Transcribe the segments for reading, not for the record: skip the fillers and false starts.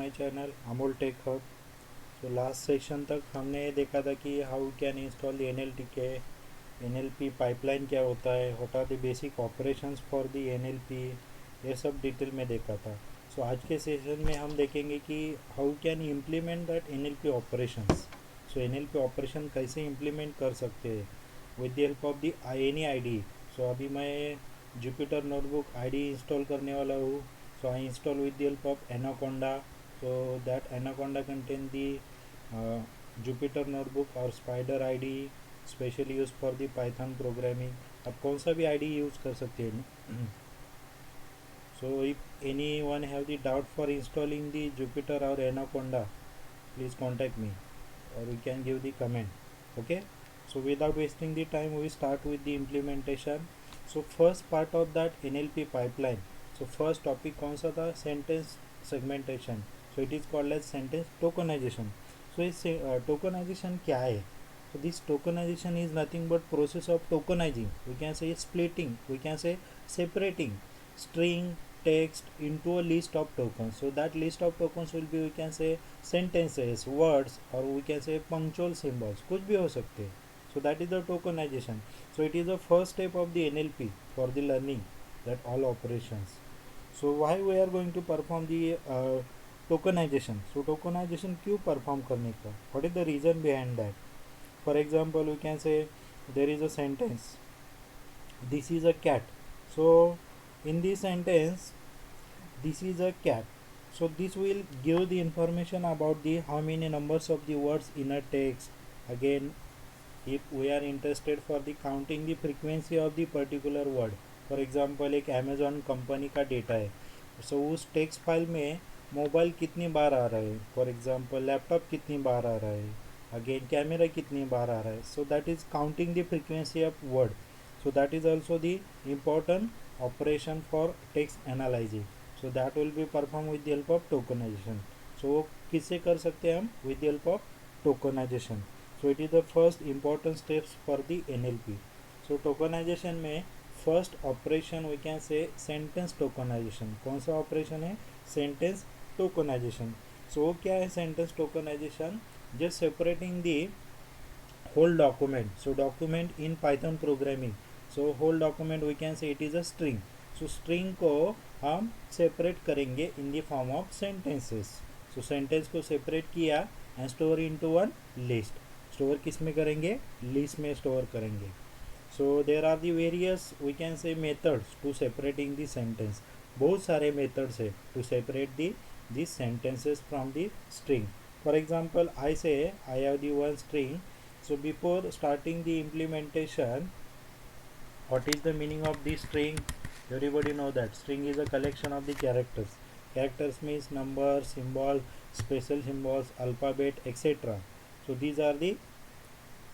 My channel Amol tech hub. तो last session तक हमने ये देखा था कि how can install N L T K N L P pipeline क्या होता है, what are the basic operations for the N L P, ये सब डिटेल में देखा था। सो आज के सेशन में हम देखेंगे कि how can implement that N L P operations. So N L P operation कैसे इम्प्लीमेंट कर सकते हैं with the help of the any I D. So अभी मैं Jupyter notebook I D install करने वाला हूँ। So I install with the help of Anaconda. So that Anaconda contain the Jupyter notebook or Spider ID specially used for the Python programming. आप कौन सा भी ID use कर सकते हैं। So if anyone have the doubt for installing the Jupyter or Anaconda, please contact me or we can give the comment. Okay. So without wasting the time, we start with the implementation. So first part of that NLP pipeline. So first topic कौन सा था, sentence segmentation. So it is called as sentence tokenization. So इस tokenisation क्या है? So this tokenization is nothing but process of tokenizing. We can say splitting, we can say separating string text into a list of tokens. So that list of tokens will be, we can say, sentences, words, or we can say punctual symbols, कुछ भी हो सकते हैं. So that is the tokenization. So it is the first step of the NLP for the learning that all operations. So why we are going to perform the tokenization? So tokenization क्यों perform करने का? What is the reason behind that? For example, we can say there is a sentence, this is a cat. So in this sentence, this is a cat. So this will give the information about the how many numbers of the words in a text. Again, if we are interested for the counting the frequency of the particular word, for example एक Amazon company का data है. सो उस text file में mobile कितनी बार आ रहा है, for example laptop कितनी बार आ रहा है, अगेन कैमरा कितनी बार आ रहा है. So that is counting the frequency of word. So that is also the important operation for text analysing. So that will be perform with the help of tokenisation. So किससे कर सकते हैं हम? With the help of tokenisation. So it is the first important steps for the NLP. So tokenization में first operation we can say sentence tokenization. कौन सा operation है? Sentence tokenization. So वो क्या है sentence tokenization? Just separating the whole document. So document in Python programming. So whole document we can say it is a string. So string को हम separate करेंगे in the form of sentences. So sentence को separate किया and store into one list. Store किस में करेंगे? List में store करेंगे. So there are the various we can say methods to separating the sentence. बहुत सारे मेथड्स है to separate the sentences from the string. For example I say I have the one string. So before starting the implementation, what is the meaning of the string? Everybody know that string is a collection of the characters. Characters means numbers, symbol, special symbols, alphabet, etc. So these are the,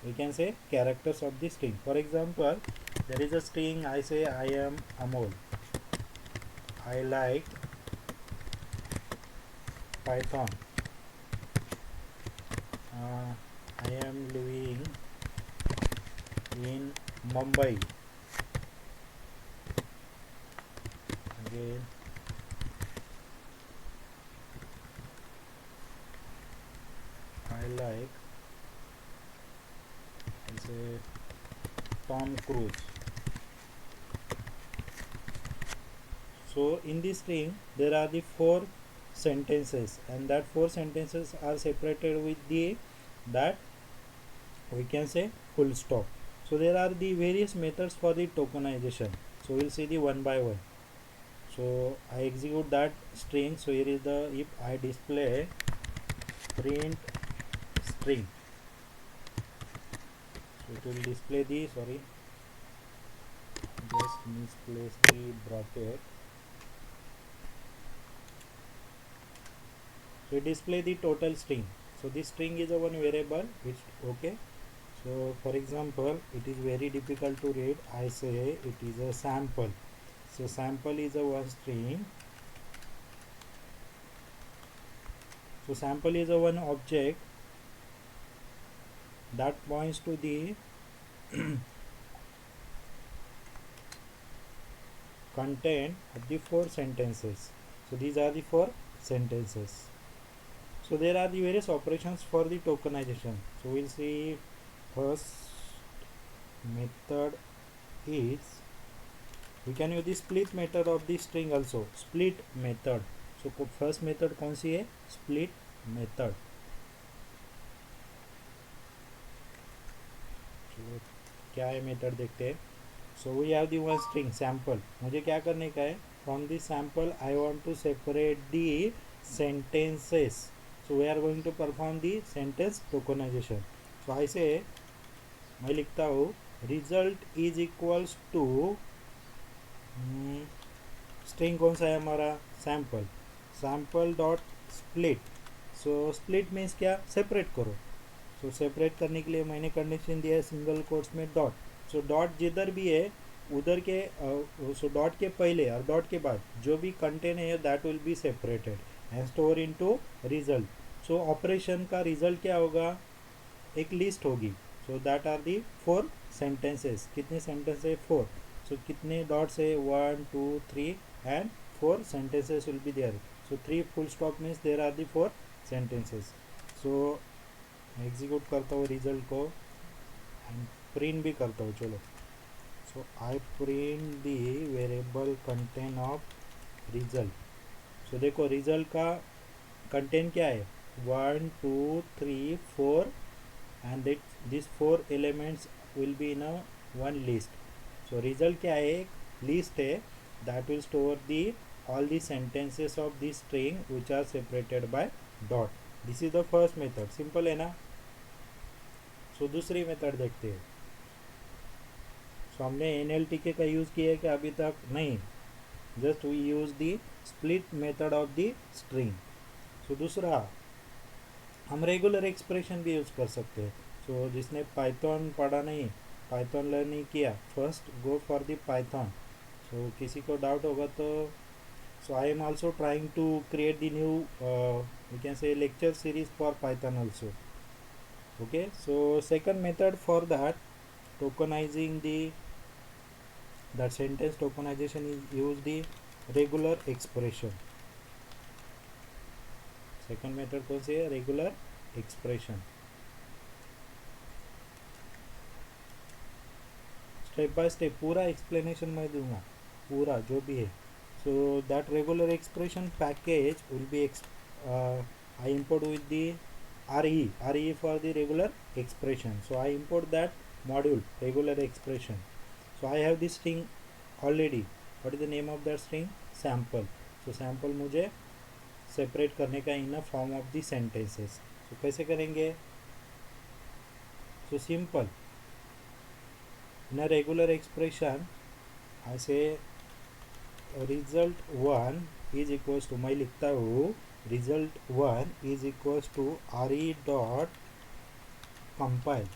we can say, characters of the string. For example, there is a string, I say I am Amol, I like Python, I am living in Mumbai, again I like, I say Tom Cruise. So in this string there are the four sentences, and that four sentences are separated with the that we can say full stop. So there are the various methods for the tokenization. So we'll see the one by one. So I execute that string. So here is the, if I display print string, so it will display the, sorry, just misplace the bracket. So display the total string. So this string is a one variable which, okay. So for example, it is very difficult to read. I say it is a sample. So sample is a one string. So sample is a one object that points to the content of the four sentences. So these are the four sentences. So there are the various operations for the tokenization. So we'll see first method is we can use the split method of the string also. Split method. So first method कौन सी है? Split method. चलो क्या है method देखते हैं. So we have the one string sample. मुझे क्या करने का है? From the sample I want to separate the sentences. So we are going to perform the sentence tokenization. So I say मैं लिखता हूँ result is equals to string कौन सा है हमारा? Sample. Sample dot split. So split means क्या? Separate करो. So separate करने के लिए मैंने कंडीशन दिया है सिंगल कोट्स में डॉट. सो डॉट जिधर भी है उधर के सो डॉट के पहले और डॉट के बाद जो भी कंटेंट है that will be separated and store into result. So operation का रिजल्ट क्या होगा? एक लिस्ट होगी. So that are the 4 sentences. कितने सेंटेंस है? 4. सो कितने डॉट्स है? 1 2 3 and 4 sentences will be there. So 3 full stop means there are the 4 sentences. So execute करता हूँ रिजल्ट को एंड प्रिंट भी करता हूँ. चलो so I print the variable content of result. So देखो रिजल्ट का कंटेंट क्या है? 1 2 3 4 and this 4 elements will be in a one list. So result क्या है? एक लिस्ट है that will store the all the sentences of this string which are separated by dot. This is the first method. simple है ना. so दूसरी method देखते हैं. so हमने NLTK का यूज़ किया है कि अभी तक नहीं? Just we use the split method of the string. So दूसरा हम रेगुलर एक्सप्रेशन भी यूज़ कर सकते हैं. सो जिसने पाइथन पढ़ा नहीं, पाइथन लर्न नहीं किया, first go for the Python. So किसी को डाउट होगा तो so I am also trying to create the new we can say lecture series for Python also. Okay. So second method for that tokenizing that sentence tokenization is use the regular expression. Second method कौन सी है? Regular expression. Step by step पूरा explanation मैं दूंगा, पूरा जो भी है. So that regular expression package will be I import with the RE for the regular expression. So I import that module regular expression. So I have this string already. What is the name of that string? Sample. So sample मुझे separate करने का in a form of the sentences. तो कैसे करेंगे? So simple. In a regular expression ऐसे result 1 is equals to, मैं लिखता हूँ result 1 is equals to RE dot compile.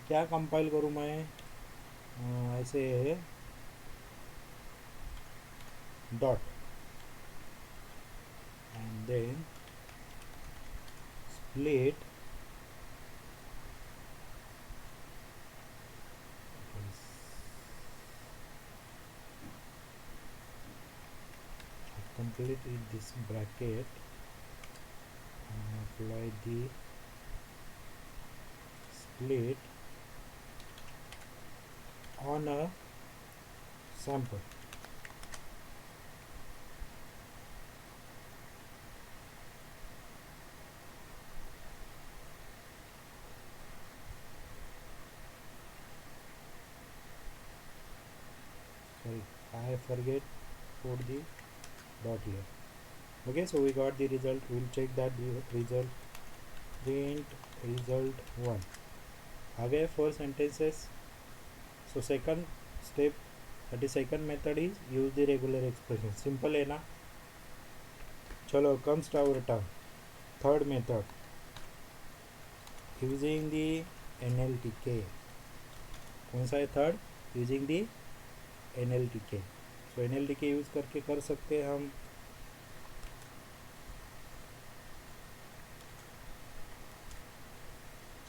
क्या कंपाइल करूँ मैं? ऐसे dot and then split complete this bracket and apply the split on a sample. Sorry, I forget put the dot here. Okay, so we got the result. We'll check that the result. Print result 1. आ गए 4 sentences. So second step, that is second method is use the regular expression. Simple है ना. चलो comes to our turn. Third method using the NLTK. कौन सा है third? Using the NLTK. So NLTK use करके कर सकते हैं हम.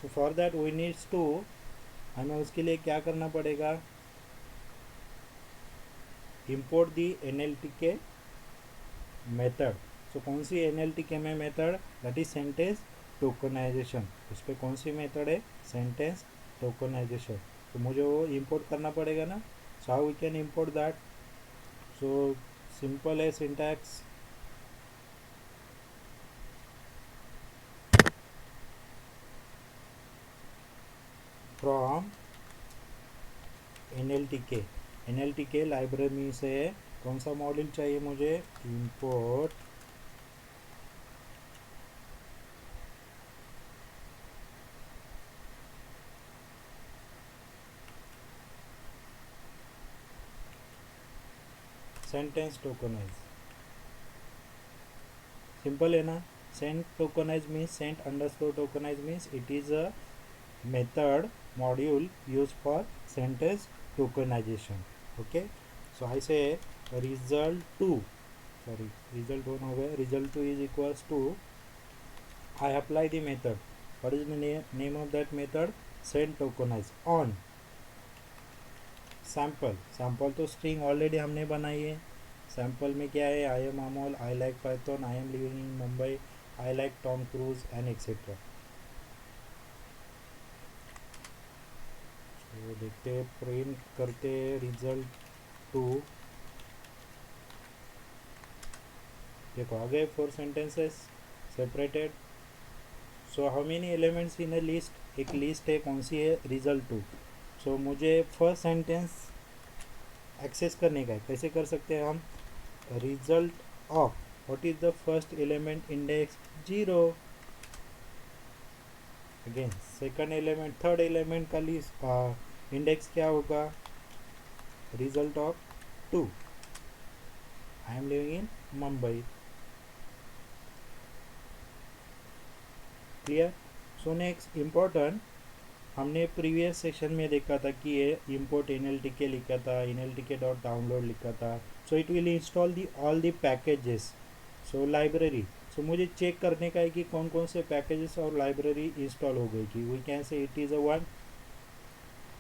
So for that we needs to, हमें उसके लिए क्या करना पड़ेगा? Import the NLTK method. So कौन सी NLTK में method, that is sentence tokenization. उस पर कौन सी मेथड है, सेंटेंस टोकनाइजेशन। तो मुझे वो इंपोर्ट करना पड़ेगा ना। So how we can import that. So simple है सिंटैक्स, फ्रॉम NLTK लाइब्रेरी से कौन सा मॉड्यूल चाहिए मुझे, इंपोर्ट सेंटेंस टोकनाइज। सिंपल है ना। Sent tokenize means sent underscore tokenize means it is a method module used for sentence tokenization. Okay, so I say result2, sorry result 1 हो गया, result2 is equals to I apply the method. What is the name of that method, send tokenize on sample तो string already हमने बनाई है। Sample में क्या है, I am Amol, I like Python, I am living in Mumbai, I like Tom cruise and etcetera. तो देखते print करते result2, देखो आ गए 4 sentences separated. So how many elements in a list, एक लिस्ट है, कौन सी है, result2। सो मुझे फर्स्ट सेंटेंस एक्सेस करने का है, कैसे कर सकते हैं हम, result of what is the first element, index 0। Again second element, third element का लिस्ट इंडेक्स क्या होगा, result of 2, I am living in Mumbai. Clear. So next important, हमने प्रीवियस सेशन में देखा था कि ये इंपोर्ट NLTK लिखा था, NLTK डॉट डाउनलोड लिखा था। So it will install the all the packages, so library. सो मुझे चेक करने का है कि कौन कौन से पैकेजेस और लाइब्रेरी इंस्टॉल हो गई कि we can say it is a one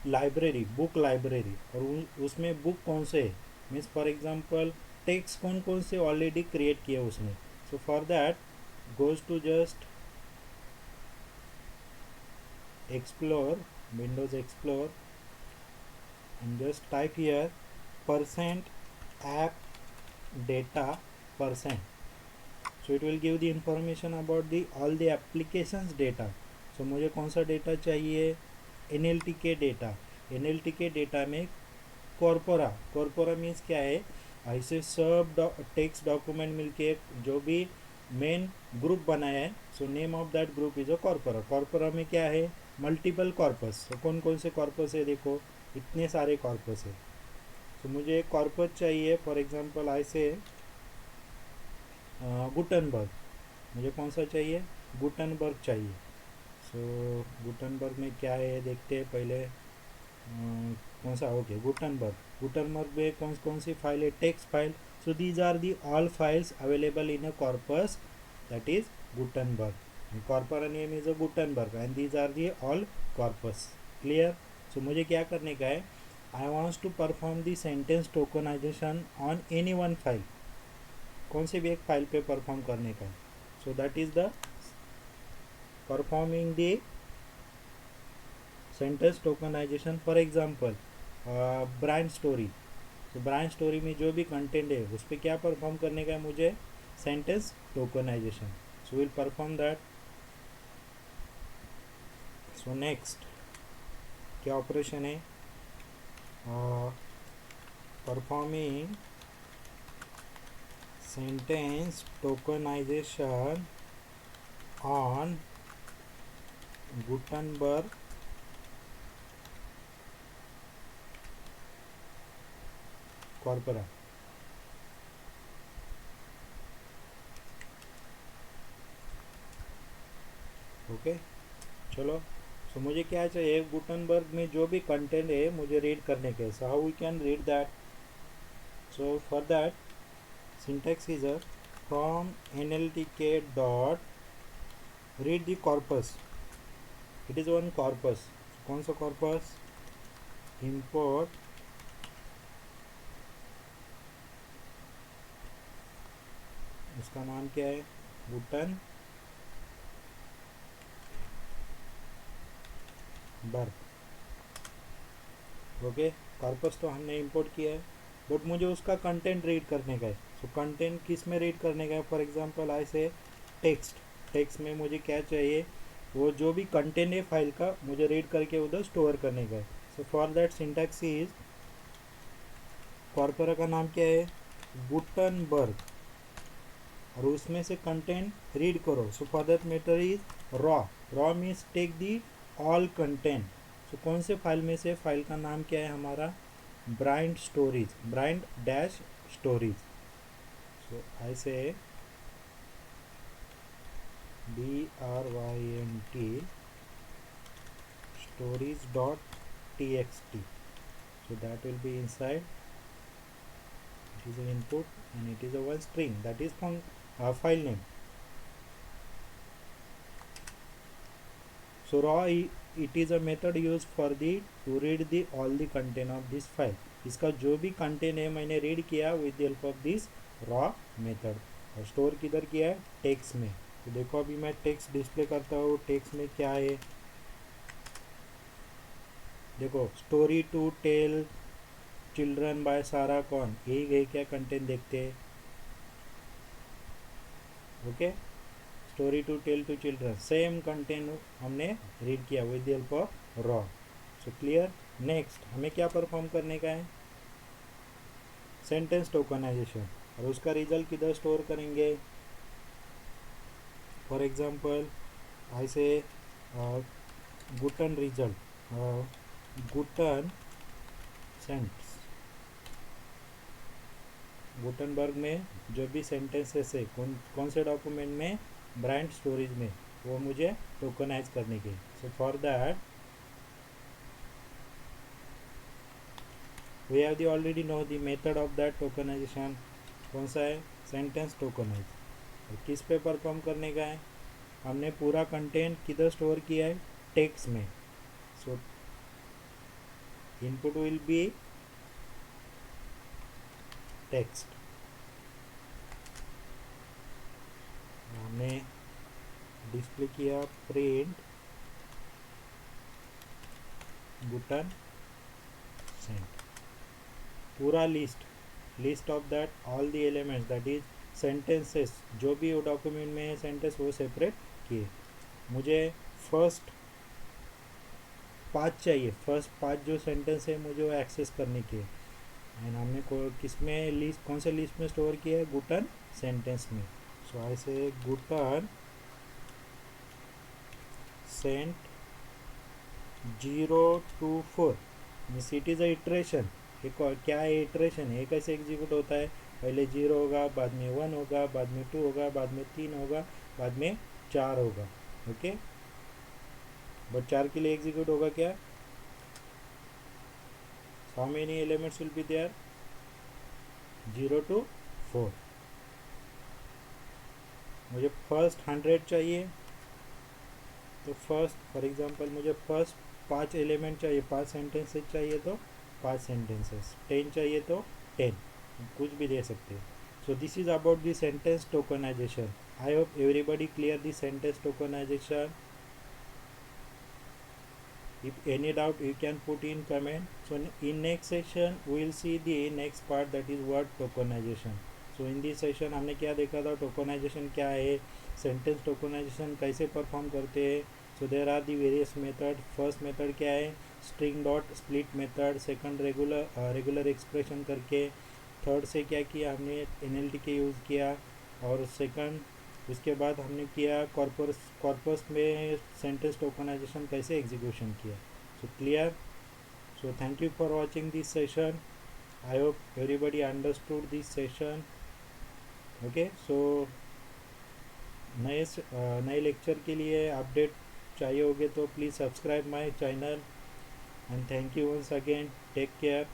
library, book library. और उसमें बुक कौन से है, मीन्स फॉर एग्जांपल टेक्स्ट कौन कौन से ऑलरेडी क्रिएट किए उसने। So for that goes to just explore, Windows Explorer, and just type here percent app data percent, so it will give the information about the all the applications data। so मुझे कौन सा data चाहिए, NLTK data. NLTK data में corpora means क्या है, ऐसे सब text document मिलके जो भी मेन ग्रुप बनाया है। So name of that group is a corpora में क्या है, मल्टीपल कॉर्पस। तो कौन कौन से कॉर्पस है, देखो इतने सारे कॉर्पस है। तो मुझे एक कॉर्पस चाहिए, फॉर एग्जांपल ऐसे गुटनबर्ग, मुझे कौन सा चाहिए, गुटनबर्ग चाहिए। सो गुटनबर्ग में क्या है देखते हैं पहले, कौन सा, ओके गुटनबर्ग में कौन कौन सी फाइल है, text file. So these are the all files available in a corpus that is Gutenberg, corpora name is a Gutenberg and these are the all corpus. Clear. So मुझे क्या करने का है, I wants to perform the sentence tokenization on any one file, कौन से भी एक file पे परफॉर्म करने का है। So that is the performing the sentence tokenization. For example brand story, तो ब्रांड स्टोरी में जो भी कंटेंट है उस पर क्या परफॉर्म करने का है मुझे, sentence tokenization. So will perform that. So next क्या ऑपरेशन है, performing sentence tokenization on Gutenberg corpora. Okay चलो। सो मुझे क्या चाहिए, गुटनबर्ग में जो भी कंटेंट है मुझे रीड करने के, so how we can read that. So for that syntax is a from NLTK dot read the corpus, it is one corpus. कौन सा कॉर्पस, इंपोर्ट इसका नाम क्या है, गुटनबर्ग। ओके, कॉर्पस तो हमने इंपोर्ट किया है, बट मुझे उसका कंटेंट रीड करने का है। सो कंटेंट किस में रीड करने का है, फॉर एग्जांपल आई से टेक्स्ट, टेक्स्ट में मुझे क्या चाहिए, वो जो भी कंटेंट है फाइल का मुझे रीड करके उधर स्टोर करने का है। सो for that syntax is, corpora का नाम क्या है, गुटनबर्ग, और उसमें से कंटेंट रीड करो। So for that method is raw, raw means take the all content. So कौन से फाइल में से, फाइल का नाम क्या है हमारा, brand stories, brand dash stories. So I say BRYNT stories dot txt, so that will be inside, it is an input and it is a one string, that is from file name. So raw it is a method used for the to read the all the content of this file. इसका जो भी content है मैंने read किया with the help of this raw method. और store किधर किया है, टेक्स्ट में। तो देखो अभी मैं टेक्स्ट डिस्प्ले करता हूँ, टेक्स्ट में क्या है, देखो story to tell children by Sara कौन, यही गई क्या कंटेंट देखते हैं। Okay, story to tell to children, same content हमने रीड किया with the help of raw. So clear. Next हमें क्या परफॉर्म करने का है, सेंटेंस टोकनाइजेशन, और उसका रिजल्ट किधर स्टोर करेंगे। For example I say गुटन result, गुटन cents, Gutenberg में जो भी सेंटेंसेस है कौन से डॉक्यूमेंट में, ब्रांड स्टोरेज में, वो मुझे टोकनाइज करने के। So for that we have the already know the method of that tokenization, कौन सा है, सेंटेंस टोकनाइज। और किस पे परफॉर्म करने का है, हमने पूरा कंटेंट किधर स्टोर किया है, टेक्स्ट में। सो इनपुट विल बी टेक्स्ट, हमने डिस्प्ले किया प्रिंट गुटन सेंट, पूरा list of that all the elements, that is sentences, जो भी वो डॉक्यूमेंट में है सेंटेंस वो सेपरेट किए। मुझे फर्स्ट 5 चाहिए, फर्स्ट 5 जो सेंटेंस है मुझे वो एक्सेस करने के। एंड हमने किस में लिस्ट, कौन से लिस्ट में स्टोर किया है, गुटन सेंटेंस में। So I say guten sent 0 to 4 means it is a iteration. क्या है इटरेशन, ये कैसे एग्जीक्यूट होता है, पहले 0 होगा, बाद में 1 होगा, बाद में 2 होगा, बाद में 3 होगा, बाद में 4 होगा। ओके, बट 4 के लिए एग्जीक्यूट होगा क्या, how many elements will be there, 0 to 4। मुझे फर्स्ट 100 चाहिए, तो फर्स्ट फॉर एग्जांपल मुझे फर्स्ट 5 एलिमेंट चाहिए, 5 सेंटेंसेस चाहिए तो 5 सेंटेंसेस, 10 चाहिए तो 10, कुछ भी दे सकते हैं। So this is about the sentence tokenization. I hope everybody clear the sentence tokenization. If any doubt you can put in comment. So in next session we will see the next part, that is word tokenization. So in this session हमने क्या देखा था, tokenization क्या है, sentence tokenization कैसे perform करते हैं। So there are the various method. First method क्या है, string dot split method, second regular expression करके, थर्ड से क्या किया हमने, NLTK यूज़ किया, और सेकंड उसके बाद हमने किया कॉर्पस में सेंटेंस टोकनाइजेशन कैसे एग्जीक्यूशन किया। So clear. So thank you for watching this session. I hope everybody understood this session. Okay, so नए लेक्चर के लिए अपडेट चाहिए होगे तो please subscribe my channel and thank you once again. Take care.